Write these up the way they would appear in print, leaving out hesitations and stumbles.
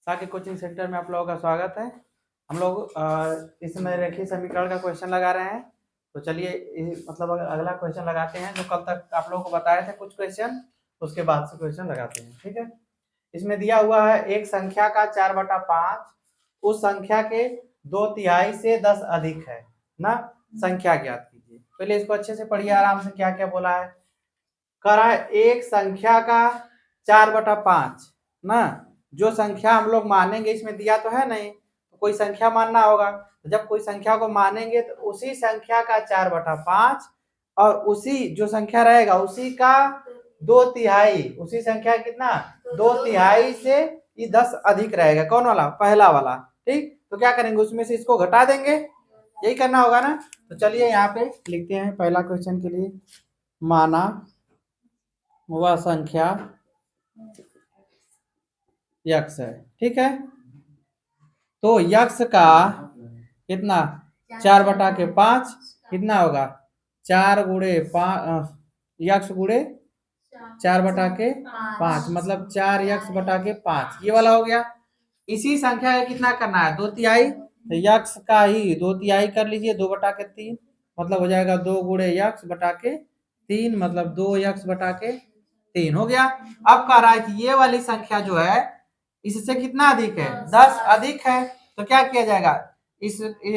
साके coaching centre में आप लोगों का स्वागत है। हम लोग इसमें रेखीय समीकरण का क्वेश्चन लगा रहे हैं। तो चलिए मतलब अगला क्वेश्चन लगाते हैं। जो कल तक आप लोगों को बताए थे कुछ क्वेश्चन, उसके बाद से क्वेश्चन लगाते हैं। ठीक है, इसमें दिया हुआ है एक संख्या का 4/5 उस संख्या के 2/3 से 10 अधिक है ना, संख्या ज्ञात कीजिए। पहले इसको अच्छे से पढ़िए, आराम से। क्या क्या बोला है, कह रहा है एक संख्या का 4/5 ना, जो संख्या हम लोग मानेंगे, इसमें दिया तो है नहीं, तो कोई संख्या मानना होगा। तो जब कोई संख्या को मानेंगे तो उसी संख्या का 4/5 और उसी जो संख्या रहेगा उसी का 2/3, उसी संख्या कितना 2/3 से ये 10 अधिक रहेगा। कौन वाला, पहला वाला। ठीक, तो क्या करेंगे, उसमें से इसको घटा देंगे, यही करना होगा ना। तो चलिए यहाँ पे लिखते हैं पहला क्वेश्चन के लिए, माना वह संख्या यक्स है। ठीक है, तो यक्स का कितना 4/5 कितना होगा, 4 गुणे 5 यक्स गुणे 4/5 मतलब 4x/5 ये वाला हो गया। इसी संख्या का कितना करना है, 2/3, तो यक्स का ही 2/3 कर लीजिए, 2/3 मतलब हो जाएगा 2 गुणे x/3 मतलब 2x/3 हो गया। अब कह रहा है कि ये वाली संख्या जो है इससे कितना अधिक है, 10 अधिक है। तो क्या किया जाएगा,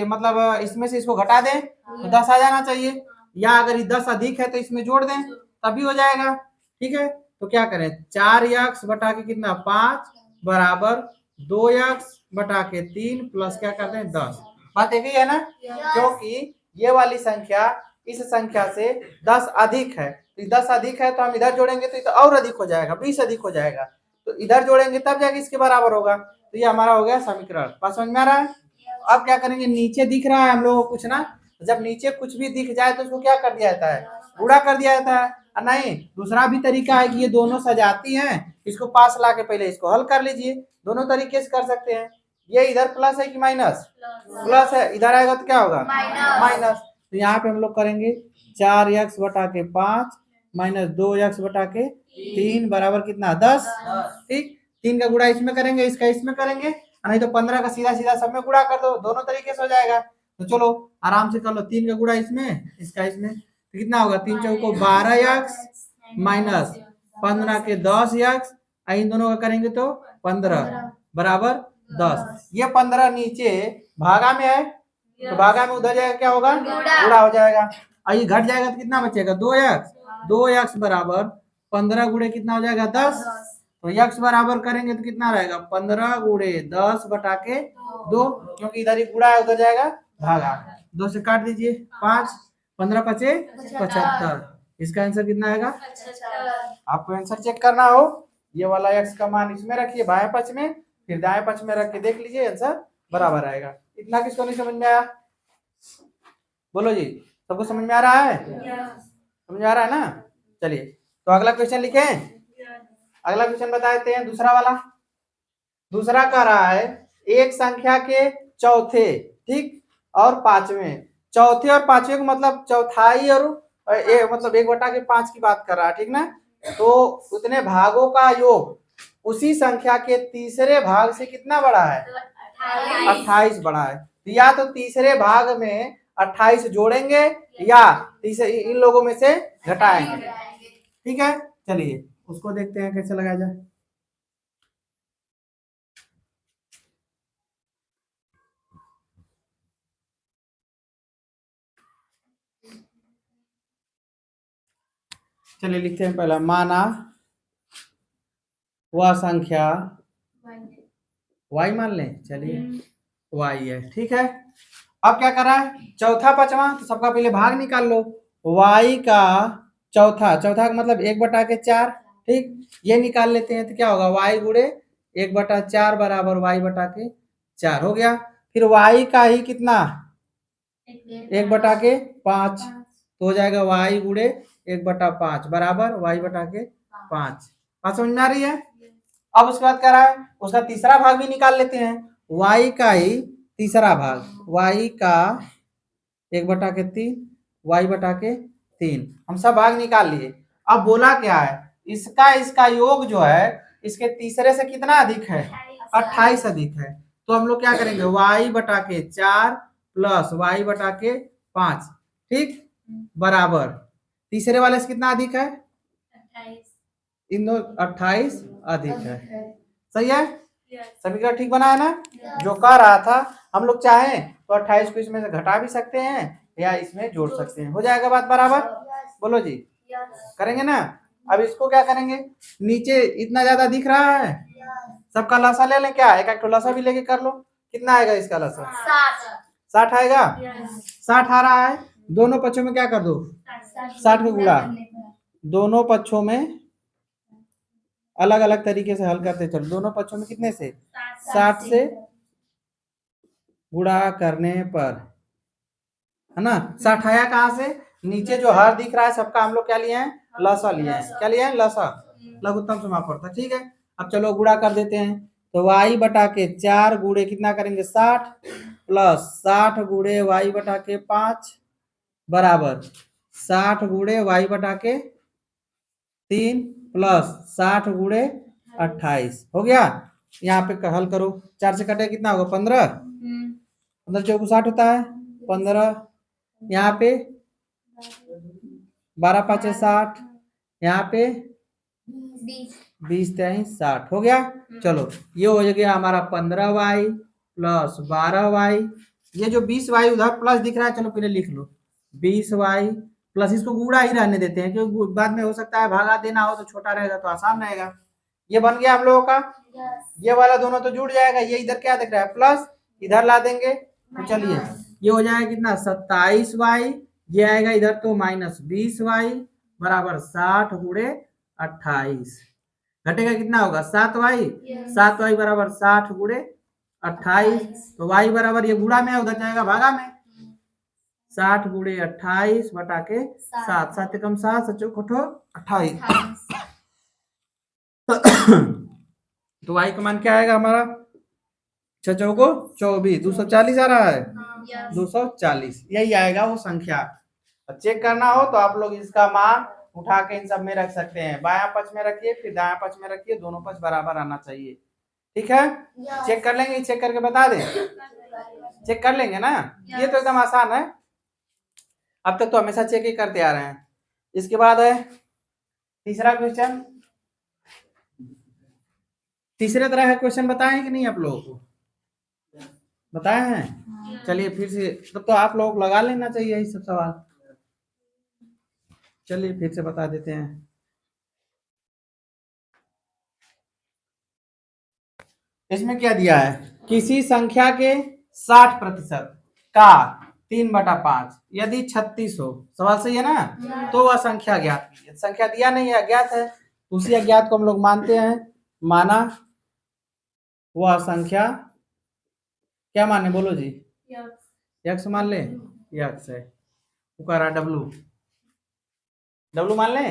मतलब इसमें से इसको घटा दें तो 10 आ जाना चाहिए, या अगर ये 10 अधिक है तो इसमें जोड़ दें तभी हो जाएगा। ठीक है, तो क्या करें, 4x/के कितना 5 बराबर 2x/3 प्लस क्या करते हैं 10। बात एक ही है ना, क्योंकि ये वाली संख्या इस संख्या से 10 अधिक है, तो 10 अधिक है तो हम इधर जोड़ेंगे तो ये तो और अधिक हो जाएगा, 20 अधिक हो जाएगा, तो इधर जोड़ेंगे तब जाके इसके बराबर होगा। तो ये हमारा हो गया समीकरण। बात समझ में आ रहा है। अब क्या करेंगे, नीचे दिख रहा है हम लोगों को कुछ ना, जब नीचे कुछ भी दिख जाए तो उसको क्या कर दिया जाता है, गुणा कर दिया जाता है। नहीं, दूसरा भी तरीका है कि ये दोनों सजाती हैं, इसको पास ला के पहले इसको हल कर लीजिए। दोनों तरीके से कर सकते हैं। ये इधर प्लस है कि माइनस, प्लस है, इधर आएगा तो क्या होगा माइनस। तो यहाँ पे हम लोग करेंगे 4x/5 माइनस 2x/3 बराबर कितना 10। ठीक, 3 का गुणा इसमें करेंगे, इसका इसमें करेंगे, नहीं तो 15 का सीधा सीधा सब में गुणा कर दो, दोनों तरीके से हो जाएगा। तो चलो आराम से कर लो, 3 का गुणा इसमें, इसका इसमें, तो कितना होगा 3 चौको 12x माइनस 15 के 10x, इन दोनों का करेंगे तो 15 बराबर 10। ये 15 नीचे भागा में है, तो भागा में उधर जाएगा क्या होगा, गुणा हो जाएगा। और ये घट जाएगा तो कितना बचेगा 2x बराबर 15 गुणे कितना हो जाएगा 10। तो x बराबर करेंगे तो कितना रहेगा 15 गुणे 10/2, क्योंकि इधर ही गुणा है उधर जाएगा भागा, 2 से काट दीजिए 5, 15 पचे 75। इसका आंसर कितना आएगा, आपको आंसर चेक करना हो, ये वाला x का मान इसमें रखिए बाएं पक्ष में, फिर दाएं पक्ष में रख के देख लीजिए, आंसर बराबर आएगा। इतना किसको नहीं समझ में आया, बोलो जी, सबको समझ में आ रहा है, समझ में आ रहा है ना। चलिए तो अगला क्वेश्चन लिखे, अगला क्वेश्चन बता देते हैं, दूसरा वाला। दूसरा कह रहा है एक संख्या के चौथे, ठीक, और पांचवें, चौथे और पांचवें को मतलब चौथाई और मतलब 1/5 की बात कर रहा है, ठीक ना। तो उतने भागों का योग उसी संख्या के तीसरे भाग से कितना बड़ा है, 28 बड़ा है। तो या तो तीसरे भाग में 28 जोड़ेंगे या तीसरे इन लोगों में से घटाएंगे। ठीक है, चलिए उसको देखते हैं कैसे लगाया जाए। चलिए लिखते हैं पहला, माना वह संख्या y मान लें, चलिए y है। ठीक है, अब क्या कर रहा है, चौथा पांचवा, तो सबका पहले भाग निकाल लो। y का चौथा, चौथा का मतलब 1/4, ठीक, ये निकाल लेते हैं तो क्या होगा, y गुणे 1/4 बराबर y/4 हो गया। फिर y का ही कितना 1/5, तो हो जाएगा y गुणे 1/5 बराबर y/5। बात समझ में आ रही है। अब उसके बाद क्या रहा है, उसका तीसरा भाग भी निकाल लेते हैं, y का ही तीसरा भाग, y का 1/3 y/3, हम सब भाग निकाल लिए। अब बोला क्या है, इसका योग जो है इसके तीसरे से कितना अधिक है, 28 अधिक है। तो हम लोग क्या करेंगे, y बटा के 4 प्लस y बटा के 5, ठीक, बराबर तीसरे वाले से कितना अधिक है, 28। इन दो 28 अधिक है। सही है, समीकरण ठीक बना है ना। जो कह रहा था हम लोग चाहें तो 28 को इसमें से घटा भी सकते हैं या इसमें जोड़ सकते हैं, हो जाएगा बात बराबर। बोलो जी, करेंगे ना। अब इसको क्या करेंगे, नीचे इतना ज्यादा दिख रहा है, सबका लसा ले लें क्या, एक लसा भी लेके कर लो। कितना आएगा इसका लसा, 60 आएगा। 60 आ रहा है, दोनों पक्षों में क्या कर दो, 60 का गुणा, दोनों पक्षों में अलग अलग तरीके से हल करते चलो। दोनों पक्षों में कितने से, 60 से गुणा करने पर, है ना। 60 आया कहाँ से, नीचे जो हर दिख रहा है सबका हम लोग क्या लिए हैं, लसा लिए हैं। क्या लिए हैं, लसा, लघुत्तम समापन था, ठीक है। अब चलो गुणा कर देते हैं। तो y बटा के 4 गुणे कितना करेंगे 60 प्लस 60 गुणे y बटा के 5 बराबर 60 गुणे y बटा के 3 प्लस 60 गुणे 28 हो गया। यहाँ पे हल करो, 4 से कटे कितना होगा 15, 15 चौको 60 होता है, 15 यहाँ पे 12 5 60, यहाँ पे 20 23 60 हो गया। चलो ये हो गया हमारा 15y प्लस 12y, ये जो 20y उधर प्लस दिख रहा है चलो पहले लिख लो, 20y प्लस, इसको गुणा ही रहने देते हैं क्योंकि बाद में हो सकता है भागा देना हो तो छोटा रहेगा तो आसान रहेगा। ये बन गया हम लोगों का, ये वाला दोनों तो जुड़ जाएगा, ये इधर क्या दिख रहा है प्लस, इधर ला देंगे तो चलिए ये हो जाएगा कितना 27y, ये आएगा इधर तो माइनस 20y बराबर 60 गुणे 28, घटेगा कितना होगा 7y, 7y बराबर 60 गुणे 28, तो y बराबर ये गुणा में है उधर जाएगा भागा में, 60 गुणे 28 बटा के 7, 7 कम 7 सचो खोटो 28। तो y का मान क्या आएगा हमारा, 6 चौको 24, 240 आ रहा है, 240 यही आएगा वो संख्या। चेक करना हो तो आप लोग इसका मान उठा के इन सब में रख सकते हैं, बायां पक्ष में रखिए फिर दायां पक्ष में रखिए, दोनों पक्ष बराबर आना चाहिए, ठीक है। चेक कर लेंगे, चेक करके बता दें, चेक कर लेंगे ना, ये तो एकदम आसान है, अब तक तो हमेशा चेक ही करते आ रहे हैं। इसके बाद है तीसरा क्वेश्चन, तीसरे तरह का क्वेश्चन बताए कि नहीं आप लोगों को, बताए हैं। चलिए फिर से, तब तो आप लोग लगा लेना चाहिए यही सब सवाल, चलिए फिर से बता देते हैं। इसमें क्या दिया है, किसी संख्या के 60% का 3/5 यदि 36 हो, सवाल सही है ना, तो वह संख्या ज्ञात की है। संख्या दिया नहीं है, अज्ञात है, उसी अज्ञात को हम लोग मानते हैं, माना वह संख्या क्या माने, बोलो जी, यक्स मान ले, यक्स है, पुकारा डब्लू, डब्लू मान ले,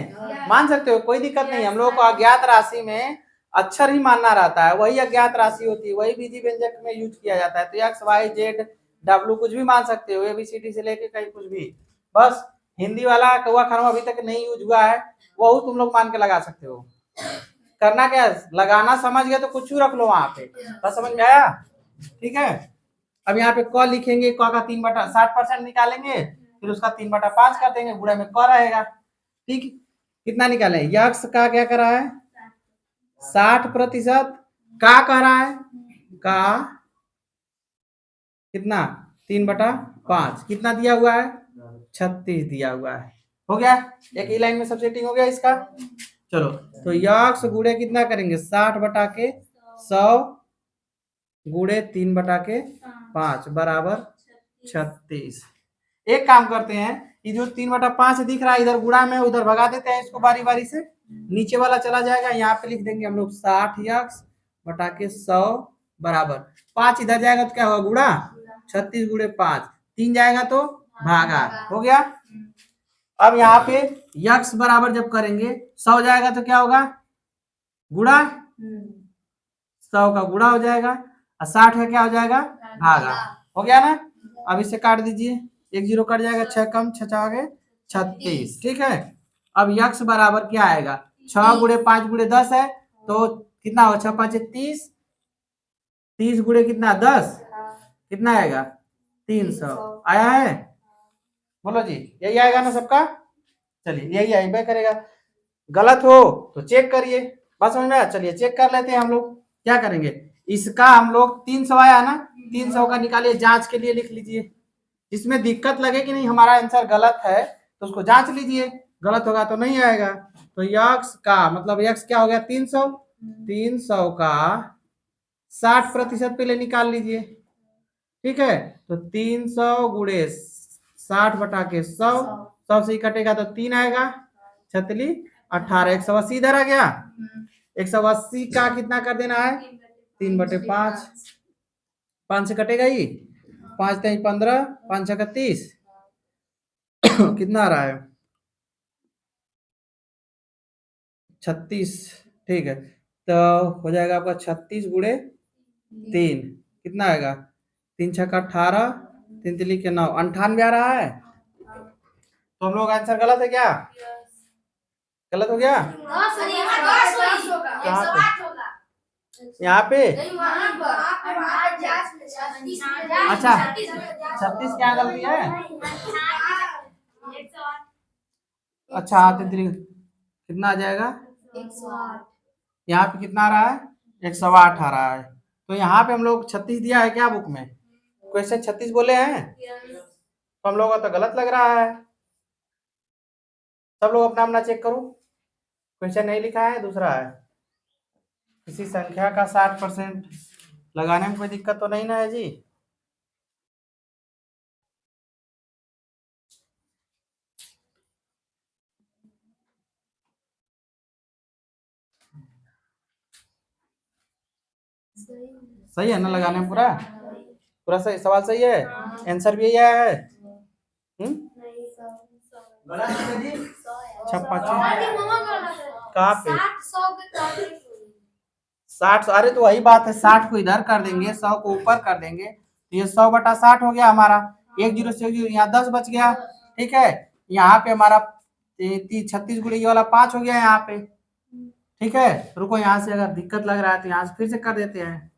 मान सकते हो कोई दिक्कत नहीं। हम लोगों को अज्ञात राशि में अक्षर ही मानना रहता है, वही अज्ञात राशि होती है, वही विधि व्यंजक में यूज किया जाता है। तो एक्स वाई जेड डब्लू कुछ भी मान सकते हो, एबीसीडी से लेके कहीं कुछ भी, बस हिंदी वाला कौवा खाना अभी तक नहीं यूज हुआ है, वो तुम लोग मान के लगा सकते हो। करना क्या है, लगाना समझ गए तो कुछ रख लो वहां पे, बस समझ में आया, ठीक है। अब यहाँ पे क लिखेंगे, क का 3/60% निकालेंगे, फिर उसका 3/5 कर देंगे, गुणा में क रहेगा, ठीक। कितना निकाले, यक्स का क्या कर रहा है 60%, का कह रहा है का कितना 3/5, कितना दिया हुआ है 36 दिया हुआ है, हो गया। एक ही लाइन में सब सेटिंग हो गया इसका। चलो तो यक्स गुणे कितना करेंगे 60/100 गुणे 3/5 बराबर 36। एक काम करते हैं, ये जो 3/5 दिख रहा है इधर गुणा में, उधर भगा देते हैं इसको बारी बारी से, नीचे वाला चला जाएगा, यहाँ पे लिख देंगे हम लोग 60x/100 बराबर 5, इधर जाएगा तो क्या होगा गुणा, 36 गुणे 5, 3 जाएगा तो भागा, हो गया। अब यहाँ पे यक्स बराबर जब करेंगे 100 जाएगा तो क्या होगा गुणा, 100 का गुणा हो जाएगा, और 60 का क्या हो जाएगा भागा, हो गया ना। अब इसे काट दीजिए, 1 0 कट जाएगा, 6 कम 6 आगे 36, ठीक है। अब यक्स बराबर क्या आएगा, 6 गुणे 5 गुणे 10 है तो कितना हो 6 5 30, 30 गुणे कितना 10, कितना आएगा 300 आया है। बोलो जी यही आएगा ना सबका। चलिए यही आएगा करेगा। गलत हो तो चेक करिए। बात समझ में आया। चलिए चेक कर लेते हैं हम लोग। क्या करेंगे, इसका हम लोग 300 आया ना, 300 का निकालिए, जांच के लिए लिख लीजिए। जिसमें दिक्कत लगे कि नहीं हमारा आंसर गलत है तो उसको जांच लीजिए, गलत होगा तो नहीं आएगा। तो यक्स का मतलब यक्स क्या हो गया 300, 300 का 60% पहले निकाल लीजिए। ठीक है, तो 300 गुणे 60 बटा के 100, 100 से ही कटेगा तो 3 आएगा, 36 18, 180 इधर आ गया। 180 का कितना कर देना है 3/5, 5 से कटेगा ही, 5 3 15, 5 6 30 कितना आ रहा है 36। ठीक है, तो हो जाएगा आपका 36 गुणे 3, कितना आएगा 3 6 का 18, 3 3 के 9, 98 आ रहा है। तो हम लोग आंसर गलत है क्या, गलत हो गया। यहाँ पे अच्छा 36 क्या गलती है। अच्छा हाँ कितना आ जाएगा, यहाँ पे कितना आ रहा है 108 आ रहा है। तो यहाँ पे हम लोग 36 दिया है क्या बुक में, क्वेश्चन 36 बोले हैं, तो हम लोग का तो गलत लग रहा है। सब लोग अपना अपना चेक करो, क्वेश्चन नहीं लिखा है दूसरा है। किसी संख्या का 60% लगाने में कोई दिक्कत तो नहीं ना है जी। सही है ना लगाने में, पूरा पूरा सही, सवाल सही है, आंसर भी यही आया है। गलत है जी, छप्पा कहाँ पे 60, अरे तो वही बात है, 60 को इधर कर देंगे 100 को ऊपर कर देंगे तो ये 100/60 हो गया हमारा। एक जीरो से एक जीरो, यहाँ 10 बच गया। ठीक है, यहाँ पे हमारा 36 गुणे ये वाला 5 हो गया यहाँ पे। ठीक है, रुको यहाँ से अगर दिक्कत लग रहा है तो यहाँ से फिर से कर देते हैं।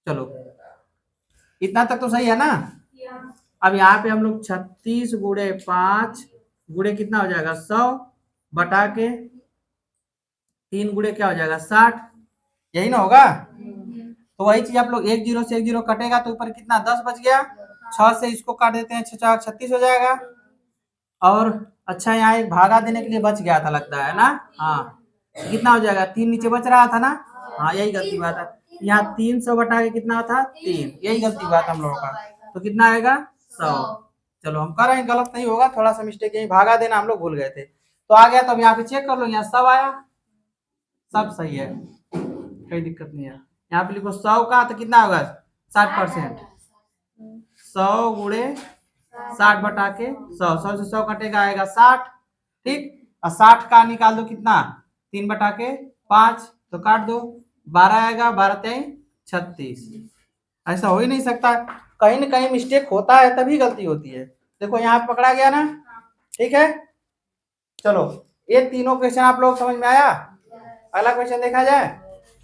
चलो इतना तक तो सही है ना। अब यहाँ पे हम लोग 36 गुणे 5 गुणे कितना हो जाएगा 100 बटा के 3 गुणे क्या हो जाएगा 60, यही ना होगा। तो वही चीज आप लोग एक जीरो से एक जीरो कटेगा तो ऊपर कितना 10 बच गया, 6 से इसको काट देते हैं 6 36 हो जाएगा। और अच्छा यहाँ एक भागा देने के लिए बच गया था लगता है ना, हाँ कितना हो जाएगा 3 नीचे बच रहा था ना, हाँ यही गलती बात है। यहाँ 300 बटा के कितना था 3, यही गलती बात हम लोगों का। तो कितना आएगा 100। चलो हम कर रहे हैं, गलत नहीं होगा, थोड़ा सा मिस्टेक यही भागा देना हम लोग भूल गए थे। तो आ गया, तो अब यहाँ पे चेक कर लो, यहाँ सब आया, सब सही है, कोई दिक्कत नहीं है। यहाँ पे लिखो 100 का तो कितना होगा 60%, 100 गुणे 60 बटा के 100, 100 से 100 कटेगा आएगा 60। ठीक, और 60 का निकाल दो कितना 3 बटा के 5, तो काट दो 12 आएगा, 12 3 36। ऐसा हो ही नहीं सकता, कहीं ना कहीं मिस्टेक होता है तभी गलती होती है। देखो यहाँ पकड़ा गया ना। ठीक है, चलो ये तीनों क्वेश्चन आप लोग समझ में आया। अगला क्वेश्चन देखा जाए।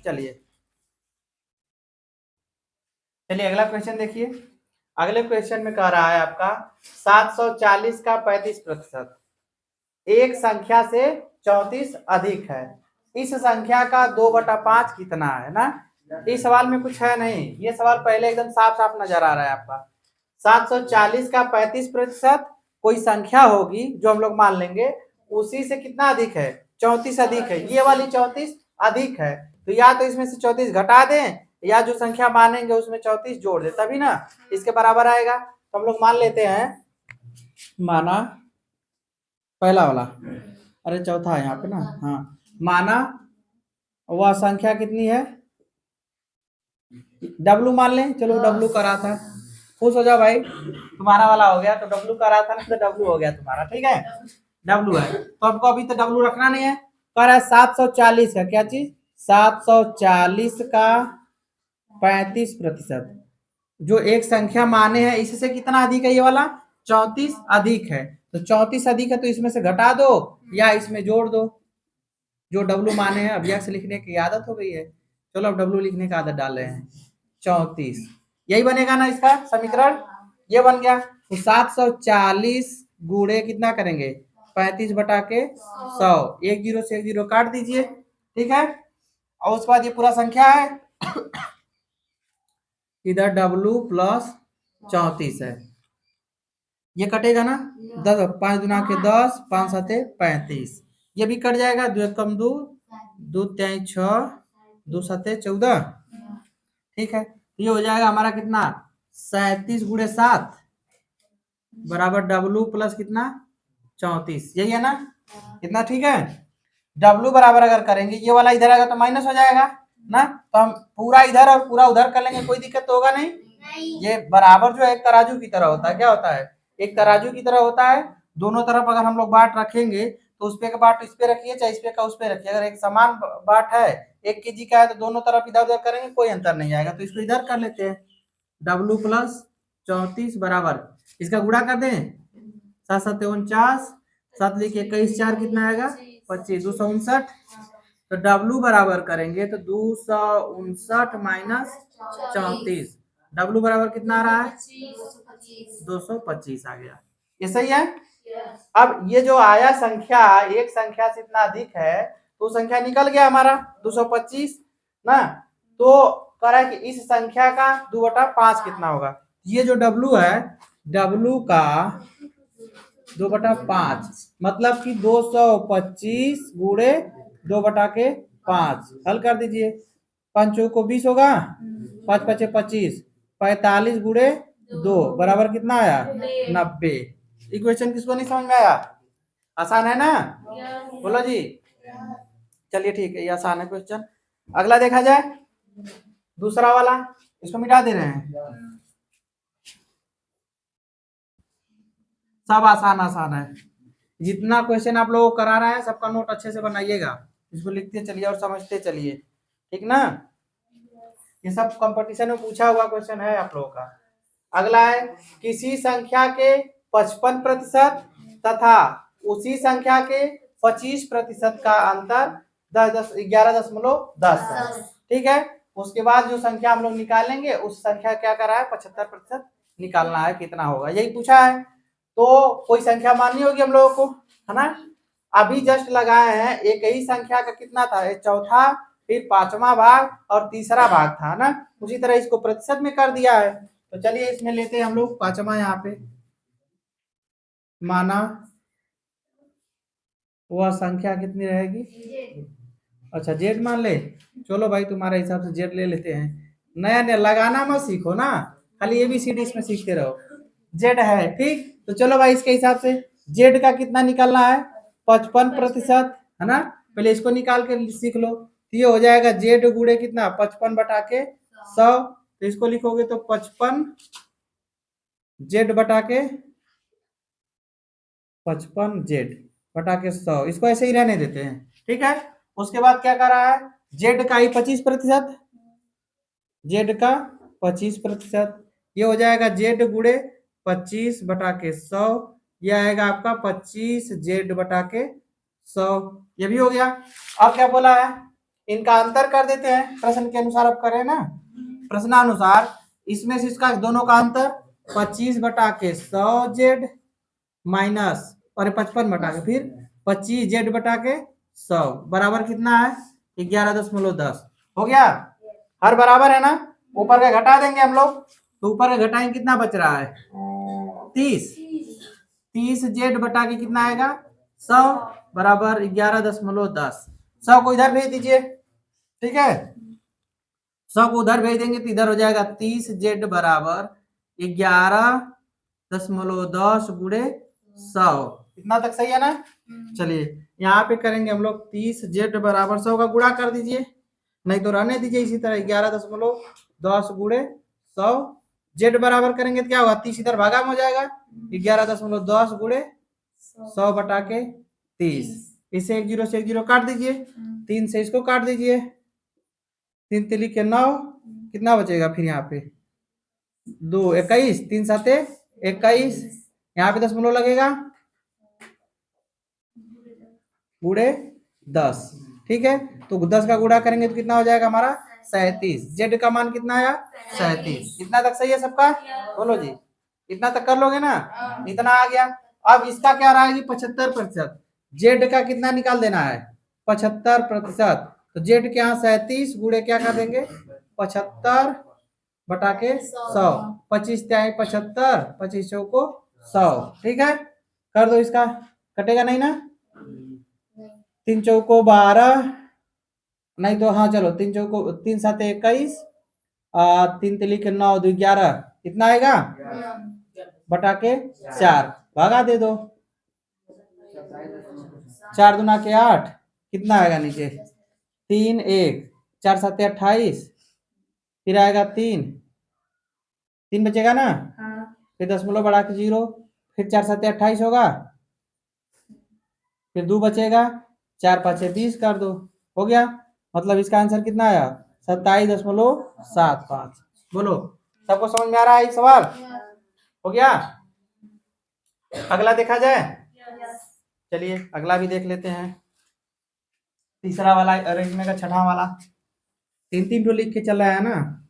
चलिए चलिए अगला क्वेश्चन देखिए। अगले क्वेश्चन में कह रहा है आपका 740 का 35%, एक संख्या से 34 अधिक है, इस संख्या का 2/5 कितना है ना। इस सवाल में कुछ है नहीं, ये सवाल पहले एकदम साफ साफ नजर आ रहा है आपका। 740 का 35% कोई संख्या होगी जो हम लोग मान लेंगे, उसी से कितना अधिक है 34 अधिक है, ये वाली 34 अधिक है। तो या तो इसमें से 34 घटा दें या जो संख्या मानेंगे उसमें 34 जोड़ दे, तभी ना इसके बराबर आएगा। तो हम लोग मान लेते हैं, माना पहला वाला, अरे चौथा है यहाँ पे ना, हाँ माना वह संख्या कितनी है, डब्लू मान लें, चलो डब्लू करा था, खुश हो जाओ भाई तुम्हारा वाला हो गया, तो डब्लू करा था ना तो डब्लू हो गया तुम्हारा। ठीक है, डब्लू है तो आपको अभी तो डब्लू रखना नहीं है। कह रहा है 740 का क्या चीज 740 का 35%, जो एक संख्या माने हैं इससे कितना अधिक है, ये वाला 34 अधिक है। तो 34 अधिक है तो इसमें से घटा दो या इसमें जोड़ दो, जो डब्लू माने हैं। अब यक्स लिखने की आदत हो गई है, चलो अब डब्लू लिखने का आदत डाल रहे हैं। 34, यही बनेगा ना इसका समीकरण, ये बन गया। तो 740 गुणे कितना करेंगे 35 बटा के 100, एक जीरो से एक जीरो काट दीजिए, ठीक है। और उसके बाद ये पूरा संख्या है, इधर W प्लस 34 है, ये कटेगा ना, 10 5 दुना के 10, 5 7 35, ये भी कट जाएगा, 2 कम 2, 2 3 6, 2 7 14, ठीक है। ये हो जाएगा हमारा कितना 37 गुणे 7 बराबर W प्लस कितना 34, यही है ना, कितना, ठीक है। W बराबर अगर करेंगे ये वाला इधर आएगा तो माइनस हो जाएगा ना, तो हम पूरा इधर और पूरा उधर कर लेंगे, कोई दिक्कत तो होगा नहीं। ये बराबर जो है एक तराजू की तरह होता है, क्या होता है, एक तराजू की तरह होता है, दोनों तरफ अगर हम लोग बाट रखेंगे तो उस पे का बाट इस पे रखिए, चाहे इस पे का उस पे रखिए, अगर एक समान बाट है 1 केजी का है तो दोनों तरफ इधर उधर करेंगे कोई अंतर नहीं आएगा, तो इसको इधर कर लेते हैं, W प्लस 34 बराबर, इसका गुणा कर दें, 7 7 49, 7 लिखे 21 4 कितना आएगा 25, 259, तो W बराबर करेंगे तो 259 माइनस 34, W बराबर कितना आ रहा है 225 आ गया, ये सही है। अब ये जो आया संख्या एक संख्या से इतना अधिक है, तो संख्या निकल गया हमारा 225 ना, तो कह रहा है कि इस संख्या का 2/5 कितना होगा, ये जो W है W का 2/5 मतलब कि 225 गुणे 2/5, हल कर दीजिए, 5 को 20 होगा, 5 5 25, 45 गुणे 2 बराबर कितना आया 90। इक्वेशन किसको नहीं समझ में आया, आसान है ना, बोलो जी, चलिए ठीक है, ये आसान है क्वेश्चन। अगला देखा जाए, दूसरा वाला, इसको मिटा दे रहे हैं, सब आसान आसान है, जितना क्वेश्चन आप लोगों को करा रहा है सबका नोट अच्छे से बनाइएगा, इसको लिखते चलिए और समझते चलिए, ठीक ना, ये सब कंपटीशन में पूछा हुआ क्वेश्चन है आप लोगों का। अगला है, किसी संख्या के 55% तथा उसी संख्या के 25% का अंतर 11.10 है, ठीक है। उसके बाद जो संख्या हम लोग निकालेंगे उस संख्या क्या करा है 75% निकालना है, कितना होगा यही पूछा है। तो कोई संख्या माननी होगी हम लोगों को, है ना, अभी जस्ट लगाए हैं, एक ही संख्या का कितना था, एक चौथा, फिर 5वां भाग और तीसरा भाग था ना, उसी तरह इसको प्रतिशत में कर दिया है। तो चलिए इसमें लेते हैं हम लोग 5वां, यहाँ पे माना वह संख्या कितनी रहेगी, अच्छा जेड मान ले, चलो भाई तुम्हारे हिसाब से जेड ले लेते हैं, नया नया लगाना मत सीखो ना, खाली ABCD इसमें सीखते रहो, जेड है, ठीक। तो चलो भाई इसके हिसाब से जेड का कितना निकालना है 55%, है ना, पहले इसको निकाल के सीख लो, तो ये हो जाएगा जेड गुणे कितना 55 बटा के 100, तो इसको लिखोगे तो 55 जेड बटा के 55 जेड बटा के 100, इसको ऐसे ही रहने देते हैं, ठीक है। उसके बाद क्या कर रहा है, जेड का ही 25%, जेड का 25%, ये हो जाएगा जेड गुणे 25 बटा के 100, ये आएगा आपका 25 जेड बटा के 100, ये भी हो गया। अब क्या बोला है, इनका अंतर कर देते हैं, प्रश्न के अनुसार अब करें ना, प्रश्नानुसार इसमें से इसका दोनों का अंतर 25 बटा के 100 जेड माइनस और 55 बटा के फिर 25 जेड बटा के 100 बराबर कितना है 11.10, हो गया, हर बराबर है ना, ऊपर का घटा देंगे हम लोग, तो ऊपर का घटाएंगे कितना बच रहा है 30 जेड बटा के कितना आएगा 100 बराबर 11.10, 100 को इधर भेज दीजिए, ठीक है, 100 को उधर भेज देंगे तो इधर हो जाएगा 30 जेड बराबर 11.10 गुणे 100, इतना तक सही है ना। चलिए यहाँ पे करेंगे हम लोग 30 जेड बराबर 100 का गुणा कर दीजिए, नहीं तो रहने दीजिए इसी तरह 11.10 गुणे 100, जेड बराबर करेंगे तो क्या होगा 30 इधर भागा में हो जाएगा, 11.10 गुणे 100 बटा के 30, इसे 1 0 से 1 0 काट दीजिए, 3 से इसको काट दीजिए, 3 तिली के 9, कितना बचेगा फिर यहाँ पे 2 21, 3 7 21, यहाँ पे 10 लगेगा गुणे 10, ठीक है, तो 10 का गुणा करेंगे तो कितना हो जाएगा हमारा 37। जेड का मान कितना आया 37। इतना तक सही है सबका? बोलो जी, इतना तक कर लोगे ना? इतना आ गया। अब इसका क्या रहा है 75%। जेड का कितना निकाल देना है 75%। तो जेड के यहाँ 37 गुणे क्या कर देंगे 75 बटा के 100। 25 त्याई 75, 25 चौको 100। ठीक है, कर दो इसका, कटेगा नहीं ना? 3 चौको 12, नहीं तो हाँ चलो 3 चौको 3 7 21, 3 तिली के 9 2 11, कितना आएगा बटा के 4, भागा दे दो। 4 दूना के 8, कितना आएगा नीचे 3 1, 4 7 28, फिर आएगा 3 3 बचेगा ना? फिर दशमलव बढ़ा के 0, फिर 4 7 28 होगा, फिर 2 बचेगा, 4 5 20 कर दो, हो गया। मतलब इसका आंसर कितना आया 27.75। बोलो, सबको समझ में आ रहा है ये सवाल? हो गया। अगला देखा जाए। चलिए अगला भी देख लेते हैं। तीसरा वाला अरेंजमेंट का छठा वाला, 3 तो लिख के चल रहा है ना,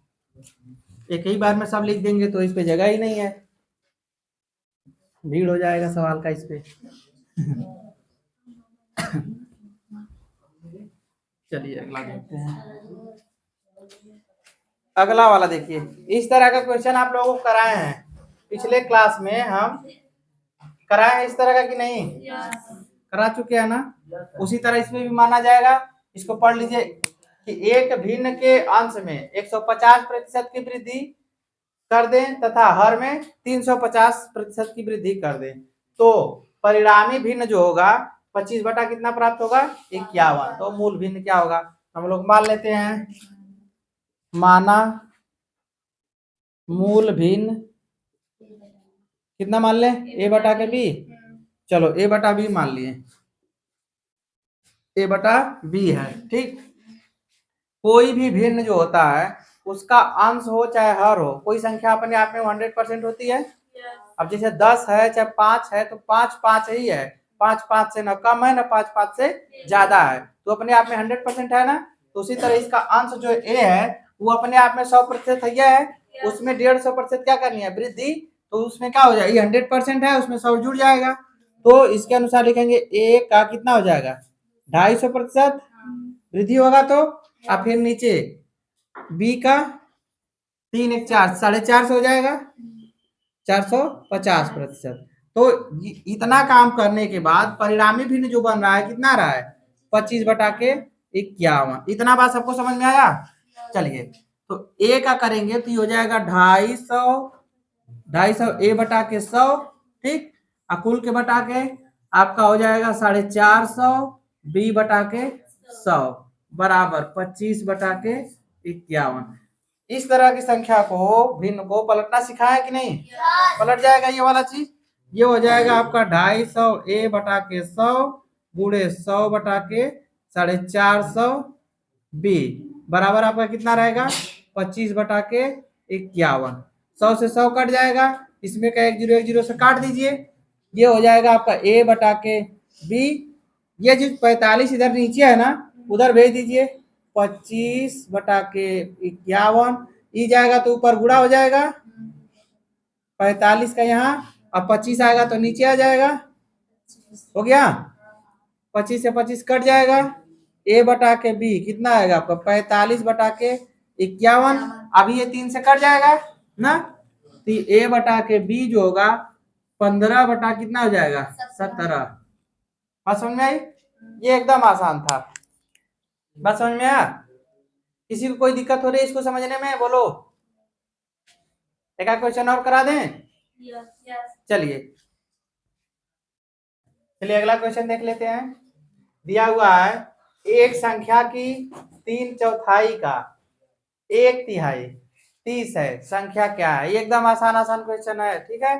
एक ही बार में सब लिख देंगे तो इस पे जगह ही नहीं है, भीड़ हो जाएगा सवाल का इस पे। चलिए अगला देखते हैं। अगला वाला देखिए, इस तरह का क्वेश्चन आप लोगों को कराए हैं पिछले क्लास में, हम कराए हैं इस तरह का कि नहीं? करा चुके हैं ना? उसी तरह इसमें भी माना जाएगा। इसको पढ़ लीजिए कि एक भिन्न के अंश में 150% की वृद्धि कर दें तथा हर में 350% की वृद्धि कर दें, तो परिणामी भिन्न जो होगा 25 बटा कितना प्राप्त होगा 51। तो मूल भिन्न क्या होगा हम लोग मान लेते हैं, माना मूल भिन्न कितना मान ले ए बटा के बी। चलो ए बटा बी मान लिए, ए बटा बी है। ठीक, कोई भी भिन्न जो होता है उसका अंश हो चाहे हर हो, कोई संख्या अपने आप में 100% होती है। अब जैसे 10 है चाहे 5 है तो 5 5 ही है, 5 5 से न कम है न 5 5 से ज्यादा है, तो अपने आप में 100% है ना। तो उसी तरह इसका अंश जो ए है वो अपने आप में 100% है, उसमें 150% क्या करनी है वृद्धि, तो उसमें क्या हो जाएगा 100% है, उसमें 100 जुड़ जाएगा। तो इसके अनुसार लिखेंगे ए का कितना हो जाएगा 250% वृद्धि होगा, तो अब फिर नीचे बी का 3 1 4 450 हो जाएगा 450%। तो इतना काम करने के बाद परिणामी भिन्न जो बन रहा है कितना रहा है 25 बटा के 51। इतना बात सबको समझ में आया? चलिए तो ए का करेंगे तो ये हो जाएगा 250 ए बटा के 100। ठीक, अकुल के बटा के आपका हो जाएगा 450 बी बटा के 100 बराबर 25 बटा के 51। इस तरह की संख्या को भिन्न को पलटना सिखाया कि नहीं? पलट जाएगा ये वाला चीज, ये हो जाएगा आपका 250 ए बटा के 100 गुणे 100 बटा के 450 बी बराबर आपका कितना रहेगा 25 बटा के 51। 100 से 100 कट जाएगा, इसमें का 1 0 से काट दीजिए, ये हो जाएगा आपका ए बटा के बी। ये जो 45 इधर नीचे है ना उधर भेज दीजिए, 25 बटा के 51 ई जाएगा तो ऊपर गुणा हो जाएगा 45 का यहाँ, अब 25 आएगा तो नीचे आ जाएगा, हो गया। 25 से 25 कट जाएगा, ए बटा के बी कितना आएगा आपका 45 बटा के 51। अभी ये 3 से कट जाएगा ना, तो ए बटा के बी जो होगा 15 बटा कितना हो जाएगा 17। बात समझ में आई? ये एकदम आसान था, बात समझ में आया? किसी को कोई दिक्कत हो रही है इसको समझने में? बोलो, एक क्वेश्चन और करा दें? चलिए चलिए अगला क्वेश्चन देख लेते हैं। दिया हुआ है एक संख्या की 3/4 का 1/3 30 है, संख्या क्या है? ये एकदम आसान आसान क्वेश्चन है। ठीक है,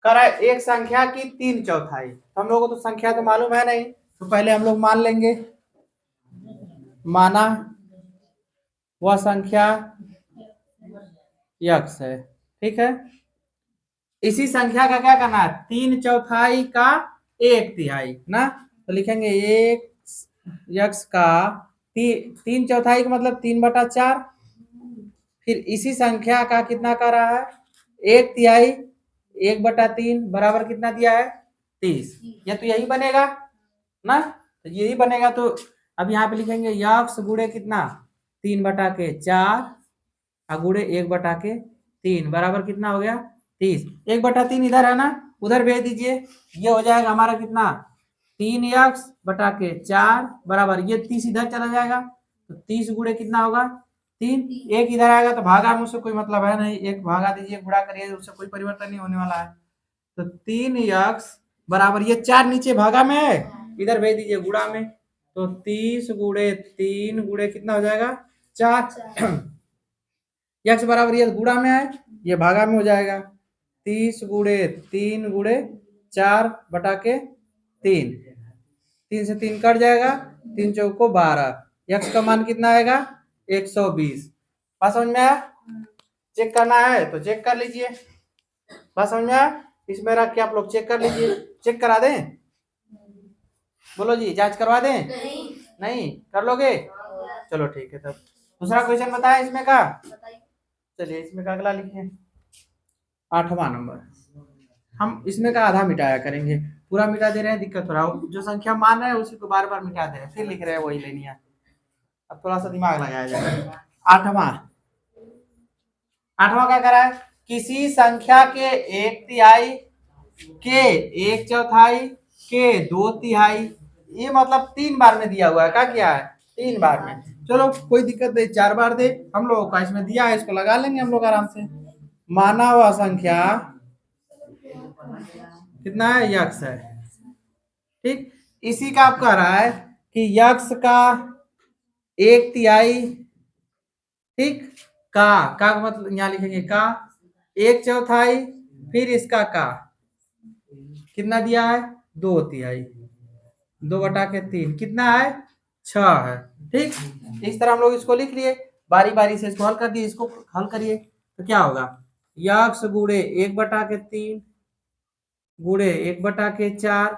करा एक संख्या की 3/4, तो हम लोगों को तो संख्या तो मालूम है नहीं, तो पहले हम लोग मान लेंगे, माना वह संख्या यक्स है। ठीक है, इसी संख्या का क्या करना है 3/4 का 1/3 ना, तो लिखेंगे एक यक्स का तीन चौथाई का मतलब 3/4। फिर इसी संख्या का कितना कर रहा है, 1/3, 1/3 बराबर कितना दिया है, 30। ये तो यही बनेगा ना, तो यही बनेगा। तो अब यहाँ पे लिखेंगे यक्स गुणे कितना, 3/4 गुणे 1/3 बराबर कितना हो गया, 30। 1/3 इधर है ना, उधर भेज दीजिए। ये हो जाएगा हमारा कितना, 3x/4 बराबर, ये 30 इधर चला जाएगा तो 30 गुणे कितना होगा, 3। एक इधर आएगा तो भागा में उससे कोई मतलब है नहीं, एक भागा दीजिए, गुणा करिए, उससे कोई परिवर्तन नहीं होने वाला है। तो 3x बराबर, ये 4 नीचे भागा में है, इधर भेज दीजिए गुणा में। तो 30 गुणे 3 गुणे कितना हो जाएगा, 4। x बराबर ये गुणा में है, ये भागा में हो जाएगा। 30 गुणे 3 गुणे 4/3, 3 से 3 कट जाएगा, 3 चौको 12। x का मान कितना आएगा, 120। बात समझ में आया, चेक करना है तो चेक कर लीजिए। बात समझ में आया, इसमें रख के आप लोग चेक कर लीजिए। चेक करा दें, बोलो जी, जांच करवा दें, नहीं कर लोगे, चलो ठीक है। तब दूसरा क्वेश्चन बताएं इसमें का, चलिए इसमें का अगला लिखें, 8वां नंबर। हम इसमें का आधा मिटाया करेंगे, पूरा मिटा दे रहे हैं, दिक्कत हो रहा है। जो संख्या मान रहे हैं उसी को बार बार मिटा दे रहे हैं, फिर लिख रहे हैं वही लेनी है। अब थोड़ा सा दिमाग लगाया जाए। 8वां क्या करा है, किसी संख्या के 1/3 के 1/4 के 2/3, ये मतलब 3 बार में दिया हुआ है। क्या किया है, 3 बार में। चलो कोई दिक्कत नहीं, 4 बार दे, हम लोगों का इसमें दिया है, इसको लगा लेंगे हम लोग आराम से। माना हुआ संख्या कितना है, यक्स है, ठीक। इसी का आप कह रहा है कि यक्स का 1/3, ठीक, का मतलब यहाँ लिखेंगे का 1/4, फिर इसका का कितना दिया है, 2/3, 2/3 कितना है, 6 है, ठीक। इस तरह हम लोग इसको लिख लिए, बारी बारी से इसको हल कर दिए। इसको हल करिए तो क्या होगा, यक्स गुणे 1/3 गुणे 1/4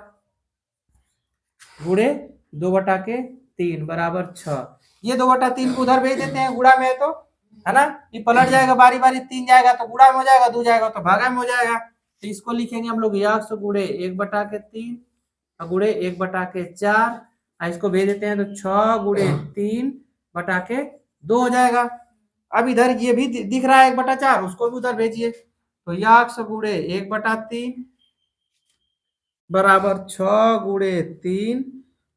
गुणे 2/3 बराबर 6। ये 2/3 को उधर भेज देते हैं, गुणा में है तो, है ना, ये पलट जाएगा बारी बारी, 3 जाएगा तो गुणा में हो जाएगा, 2 जाएगा तो भागा में हो जाएगा। तो इसको लिखेंगे हम लोग यक्स गुणे 1/3 गुणे 1/4, इसको भेज देते हैं तो 6 गुणे 3/2 हो जाएगा। अब इधर ये भी दिख रहा है 1/4, उसको भी उधर भेजिए। तो यक्स गुणे 1/3 बराबर 6 गुणे 3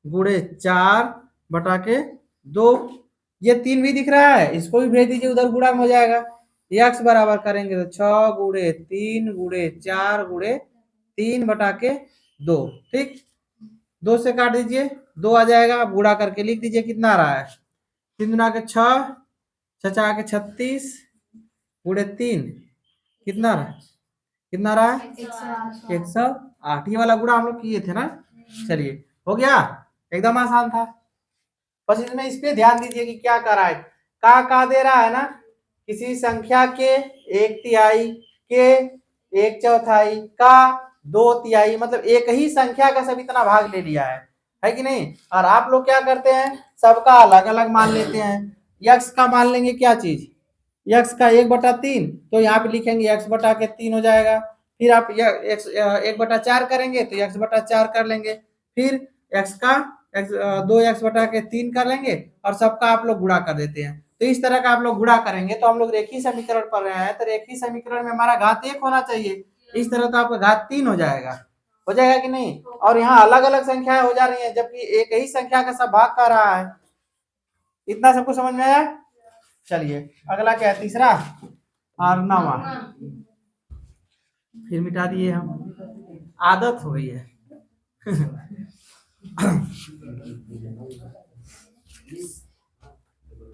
गुणे 4/2। ये 3 भी दिख रहा है, इसको भी भेज दीजिए उधर, गुणा में हो जाएगा। यक्स बराबर करेंगे तो 6 गुणे 3 गुणे 4 गुणे 3/2, ठीक। 2 से काट दीजिए, 2 आ जाएगा, गुणा करके लिख दीजिए कितना आ रहा है, 3 गुना के 6, 6 के 36 गुणे 3 कितना रहा, कितना रहा, 108। ये वाला गुणा हम लोग किए थे ना, चलिए हो गया, एकदम आसान था। बस इसमें इस पे ध्यान दीजिए कि क्या कर रहा है, का दे रहा है ना, किसी संख्या के 1/3 के 1/4 का 2/3, मतलब एक ही संख्या का सब इतना भाग ले लिया है कि नहीं। और आप लोग क्या करते हैं, सबका अलग अलग मान लेते हैं। यक्स का मान लेंगे क्या चीज, यक्स का 1/3, तो यहाँ पे लिखेंगे x/3 हो जाएगा। फिर आप 1/4 करेंगे तो x/4 कर लेंगे, फिर x का 2x/3 कर लेंगे, और सबका आप लोग गुणा कर देते हैं। तो इस तरह का आप लोग गुणा करेंगे तो हम लोग रेखीय समीकरण पढ़ रहे हैं, तो रेखीय समीकरण में हमारा घात 1 होना चाहिए, इस तरह तो आपका घात 3 हो जाएगा कि नहीं। और यहाँ अलग अलग संख्याएं हो जा रही है, जबकि एक ही संख्या का सब भाग कर रहा है। इतना सबको समझ में आया। चलिए अगला क्या है, तीसरा और 9वां, फिर मिटा दिए हम, आदत हो गई है।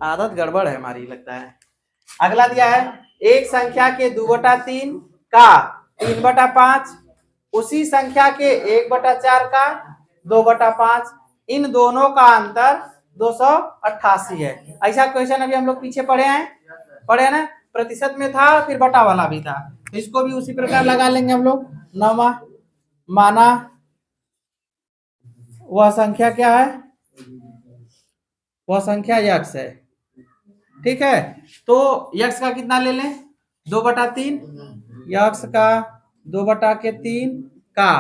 आदत गड़बड़ है हमारी लगता है। अगला दिया है, एक संख्या के 2/3 का 3/5 उसी संख्या के 1/4 का 2/5, इन दोनों का अंतर 288 है। ऐसा क्वेश्चन अभी हम लोग पीछे पढ़े हैं ना, प्रतिशत में था, फिर बटा वाला भी था, तो इसको भी उसी प्रकार लगा लेंगे हम लोग। 9वां, माना वह संख्या क्या है, वह संख्या यक्स है। ठीक है, तो यक्स का कितना ले लें, 2/3, यक्स का 2/3 का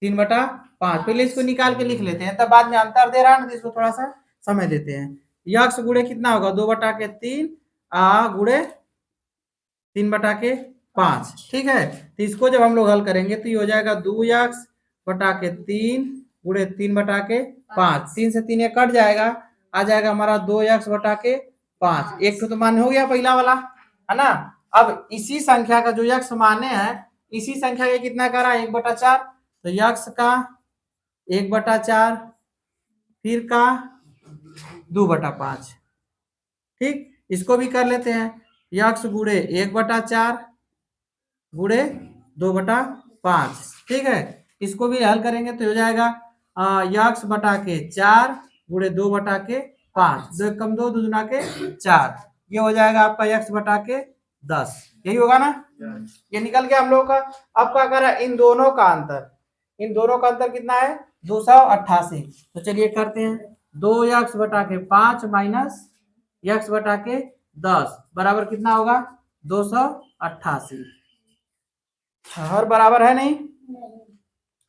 3/5। पहले इसको निकाल के लिख लेते हैं, तब बाद में अंतर दे रहा है ना, तो इसको थोड़ा सा समय देते हैं। यक्स गुणे कितना होगा, 2/3 गुणे 3/5। ठीक है, तो इसको जब हम लोग हल करेंगे तो ये हो जाएगा 2x/3 गुणे 3/5। 3 से 3 ये कट जाएगा, आ जाएगा हमारा 2x/5। एक तो मान हो गया पहला वाला, है ना। अब इसी संख्या का जो यक्स माने है, इसी संख्या के कितना करा, 1/4। तो यक्स का 1/4 फिर का 2/5। ठीक, इसको भी कर लेते हैं, यक्स गुणे 1/4 गुणे 2/5। ठीक है, इसको भी हल करेंगे तो हो जाएगा यक्स बटा के 4 गुणे 2/5। 2 कम 2 दूना के 4, ये हो जाएगा आपका यक्स बटा के 10। यही होगा ना, ये निकल गया हम लोग का। अब क्या करा, इन दोनों का अंतर, इन दोनों का अंतर कितना है, 288। तो चलिए करते हैं, 2x/5 माइनस x/10 बराबर कितना होगा, 288। हर बराबर है नहीं,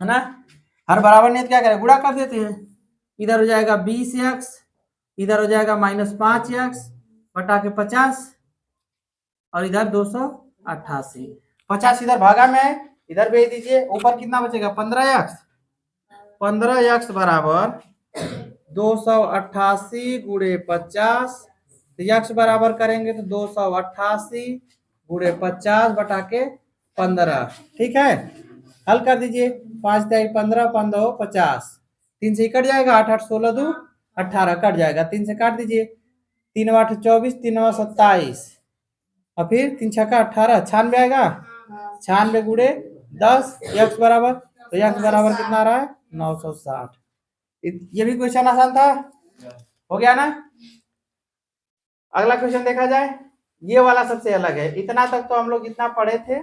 है ना। हर बराबर नहीं तो क्या करें, गुणा कर देते हैं। इधर हो जाएगा 20x, इधर हो जाएगा -5x/50 और इधर 288। 50 इधर भागा में, इधर भेज दीजिए। ऊपर कितना बचेगा, 15x। 15x बराबर 288 गुणे 50। तो यक्स बराबर करेंगे तो 288 गुणे 50/15। ठीक है, हल कर दीजिए। 5 3 15, 15 50, 3 से कट जाएगा, 8 8 16 2 18 कट जाएगा, 3 से काट दीजिए। 3 8 24, 3 9 27 और फिर 3 6 18, 96 आएगा। 96 गुणे 10 यक्स बराबर, तो यक्स बराबर कितना आ रहा है, 960। ये भी क्वेश्चन आसान था, हो गया ना। अगला क्वेश्चन देखा जाए, ये वाला सबसे अलग है। इतना तक तो हम लोग जितना पढ़े थे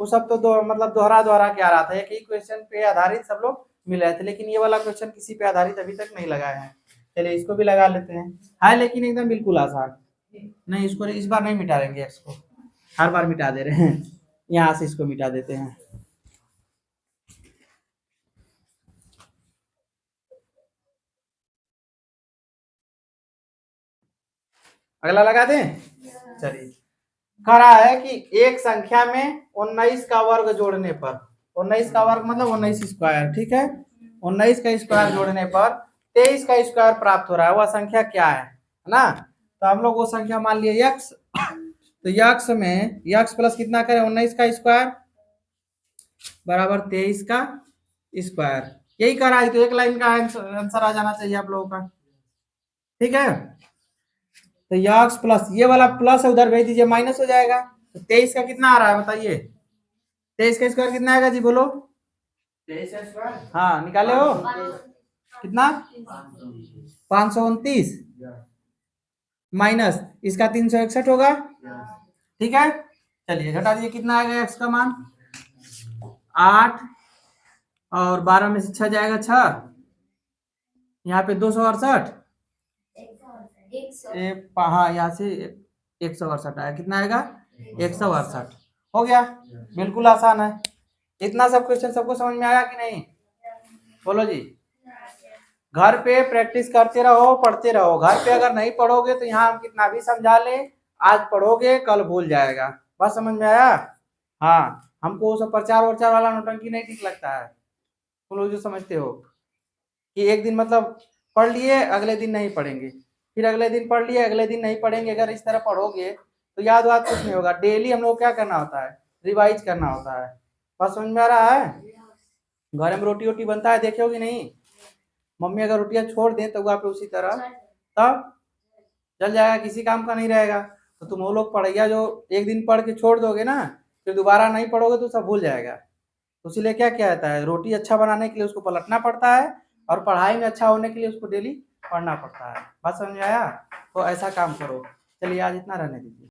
वो सब तो मतलब दोहरा दोहरा के आ रहा था, एक ही क्वेश्चन पे आधारित सब लोग मिल रहे थे, लेकिन ये वाला क्वेश्चन किसी पे आधारित अभी तक नहीं लगाए हैं। चलिए इसको भी लगा लेते हैं, है लेकिन एकदम बिल्कुल आसान नहीं। इसको इस बार नहीं मिटा देंगे, इसको हर बार मिटा दे रहे हैं, यहाँ से इसको मिटा देते हैं। अगला लगा दें, चलिए। कह रहा है कि एक संख्या में 19 का वर्ग जोड़ने पर, 19 का वर्ग मतलब 19 स्क्वायर, ठीक है, 19 का स्क्वायर जोड़ने पर 23 का स्क्वायर प्राप्त हो रहा है, वह संख्या क्या है ना। तो हम लोग वो संख्या मान लिए यक्स। तो यक्स में यक्स प्लस कितना करें, 19 का स्क्वायर बराबर 23 का स्क्वायर। यही कह रहा है, तो एक लाइन का आंसर आ जाना चाहिए आप लोगों का। ठीक है, तो यक्स प्लस ये वाला प्लस है, उधर भेज दीजिए, माइनस हो जाएगा। तो 23 का कितना आ रहा है बताइए, 23 का स्क्वायर कितना आएगा जी, बोलो। 23 का स्क्वायर, हाँ निकाले हो कितना, 529 माइनस इसका 361 होगा। ठीक है, चलिए घटा दीजिए, कितना आएगा एक्स का मान, 8 और 12 में से 6 जाएगा 6, यहाँ पे 268, हाँ यहाँ से 168 आया, कितना आएगा 168। हो गया, बिल्कुल आसान है। इतना सब क्वेश्चन सबको समझ में आया कि नहीं, बोलो जी। घर पे प्रैक्टिस करते रहो, पढ़ते रहो। घर पे अगर नहीं पढ़ोगे तो यहाँ हम कितना भी समझा ले, आज पढ़ोगे कल भूल जाएगा। बस समझ में आया। हाँ, हमको वो सब प्रचार वरचार वाला नौटंकी नहीं ठीक लगता है। तुम लोग जो समझते हो कि एक दिन मतलब पढ़ लिए, अगले दिन नहीं पढ़ेंगे, फिर अगले दिन पढ़ लिए, अगले दिन नहीं पढ़ेंगे, अगर इस तरह पढ़ोगे तो याद वाद कुछ नहीं होगा। डेली हम लोग क्या करना होता है, रिवाइज करना होता है। बस समझ में आ रहा है। घर में रोटी वोटी बनता है, देखे हो कि नहीं। मम्मी अगर रोटियां छोड़ दें तो वहाँ पे उसी तरह तब चल जाएगा, किसी काम का नहीं रहेगा। तो तुम वो लोग पढ़ैया जो एक दिन पढ़ के छोड़ दोगे ना, फिर दोबारा नहीं पढ़ोगे तो सब भूल जाएगा। तो इसीलिए क्या क्या आता है, रोटी अच्छा बनाने के लिए उसको पलटना पड़ता है, और पढ़ाई में अच्छा होने के लिए उसको डेली पढ़ना पड़ता है। बात समझ में आया, तो ऐसा काम करो। चलिए आज इतना रहने दीजिए।